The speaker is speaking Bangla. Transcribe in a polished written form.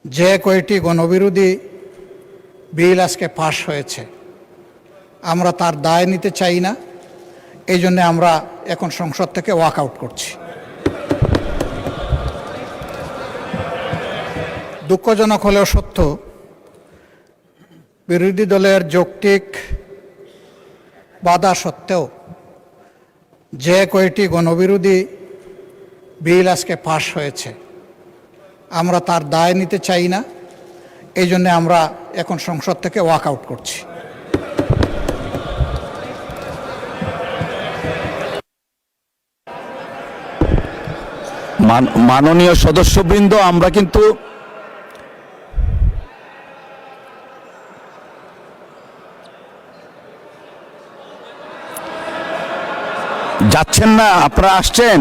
যে কয়টি গণবিরোধী বিল আজকে পাশ হয়েছে আমরা তার দায় নিতে চাই না। এই জন্য আমরা এখন সংসদ থেকে ওয়াক আউট করছি। দুঃখজনক হলেও সত্য, বিরোধী দলের যৌক্তিক বাধা সত্ত্বেও যে কয়টি গণবিরোধী বিল আজকে পাশ হয়েছে আমরা তার দায় নিতে চাই না। এই জন্য আমরা এখন সংসদ থেকে ওয়াক আউট করছি। মাননীয় সদস্যবৃন্দ, আমরা কিন্তু যাচ্ছেন না, আপনারা আসছেন।